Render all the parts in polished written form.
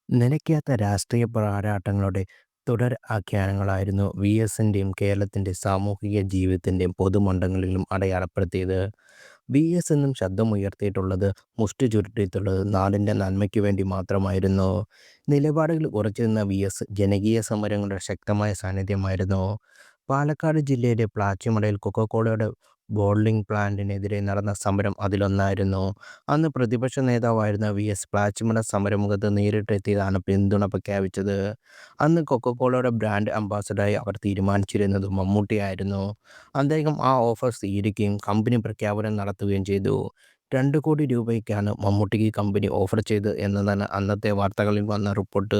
നിലയ്ക്കാത്ത രാഷ്ട്രീയ പോരാട്ടങ്ങളുടെ തുടർ ആഖ്യാനങ്ങളായിരുന്നു വി.എസിൻ്റെയും കേരളത്തിൻ്റെ സാമൂഹിക ജീവിതത്തിൻ്റെയും പൊതുമണ്ഡലങ്ങളിലും അടയാളപ്പെടുത്തിയത്. വി.എസ് എന്നും ശബ്ദമുയർത്തിയിട്ടുള്ളത്, മുഷ്ടി ചുരുട്ടിയിട്ടുള്ളത് നാടിൻ്റെ നന്മയ്ക്കു വേണ്ടി മാത്രമായിരുന്നു. നിലപാടുകൾ ഉറച്ചുനിന്ന വി.എസ് ജനകീയ സമരങ്ങളുടെ ശക്തമായ സാന്നിധ്യമായിരുന്നു. പാലക്കാട് ജില്ലയിലെ പ്ലാച്ചിമടയിൽ കൊക്കക്കോളയുടെ ബോട്ട്ലിംഗ് പ്ലാന്റിനെതിരെ നടന്ന സമരം അതിലൊന്നായിരുന്നു. അന്ന് പ്രതിപക്ഷ നേതാവായിരുന്ന വി.എസ് പ്ലാച്ചിമട സമരമുഖത്ത് നേരിട്ടെത്തിയതാണ് പിന്തുണ പ്രഖ്യാപിച്ചത്. അന്ന് കൊക്കക്കോളയുടെ ബ്രാൻഡ് അംബാസഡറായി അവർ തീരുമാനിച്ചിരുന്നത് മമ്മൂട്ടിയായിരുന്നു. അദ്ദേഹം ആ ഓഫർ സ്വീകരിക്കുകയും കമ്പനി പ്രഖ്യാപനം നടത്തുകയും ചെയ്തു. 2 കോടി രൂപയ്ക്കാണ് മമ്മൂട്ടിക്ക് കമ്പനി ഓഫർ ചെയ്തത് എന്നതാണ് അന്നത്തെ വാർത്തകളിൽ വന്ന റിപ്പോർട്ട്.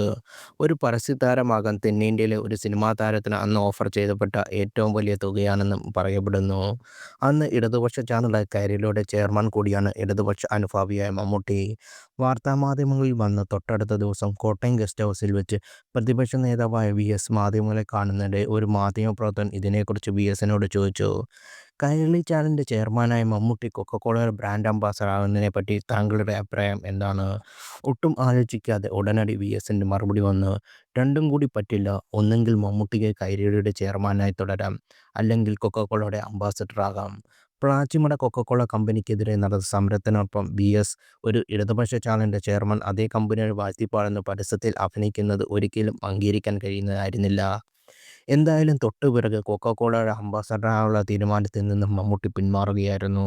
ഒരു പരസ്യതാരമാകാൻ തെന്നിന്ത്യയിലെ ഒരു സിനിമാ താരത്തിന് അന്ന് ഓഫർ ചെയ്യപ്പെട്ട ഏറ്റവും വലിയ തുകയാണെന്നും പറയപ്പെടുന്നു. അന്ന് ഇടതുപക്ഷ ചാനലായ കൈരളിയുടെ ചെയർമാൻ കൂടിയാണ് ഇടതുപക്ഷ അനുഭാവിയായ മമ്മൂട്ടി. വാർത്താമാധ്യമങ്ങളിൽ വന്ന തൊട്ടടുത്ത ദിവസം കോട്ടയം ഗസ്റ്റ് ഹൗസിൽ വെച്ച് പ്രതിപക്ഷ നേതാവായ വി.എസ് മാധ്യമങ്ങളെ കാണുന്നതിനിടെ ഒരു മാധ്യമപ്രവർത്തകൻ ഇതിനെക്കുറിച്ച് വി.എസിനോട് ചോദിച്ചു. കൈരളി ചാനലിൻ്റെ ചെയർമാനായ മമ്മൂട്ടി കൊക്കക്കോളയുടെ ബ്രാൻഡ് അംബാസഡർ ആകുന്നതിനെപ്പറ്റി താങ്കളുടെ അഭിപ്രായം എന്താണ്? ഒട്ടും ആലോചിക്കാതെ ഉടനടി വി.എസിൻ്റെ മറുപടി വന്നു, രണ്ടും കൂടി പറ്റില്ല. ഒന്നെങ്കിൽ മമ്മൂട്ടിക്ക് കൈരളിയുടെ ചെയർമാനായി തുടരാം, അല്ലെങ്കിൽ കൊക്കക്കോളയുടെ അംബാസഡർ ആകാം. പ്ലാച്ചിമട കൊക്കക്കോള കമ്പനിക്കെതിരെ നടന്ന സമരത്തിനൊപ്പം വി.എസ് ഒരു ഇടതുപക്ഷ ചാനലിൻ്റെ ചെയർമാൻ അതേ കമ്പനിയുടെ വാഴ്ത്തിപ്പാടുന്ന പരസ്യത്തിൽ അഭിനയിക്കുന്നത് ഒരിക്കലും അംഗീകരിക്കാൻ കഴിയുന്നതായിരുന്നില്ല. എന്തായാലും തൊട്ടുപിറകെ കൊക്കക്കോളയുടെ അംബാസഡറാകാനുള്ള തീരുമാനത്തിൽ നിന്നും മമ്മൂട്ടി പിന്മാറുകയായിരുന്നു.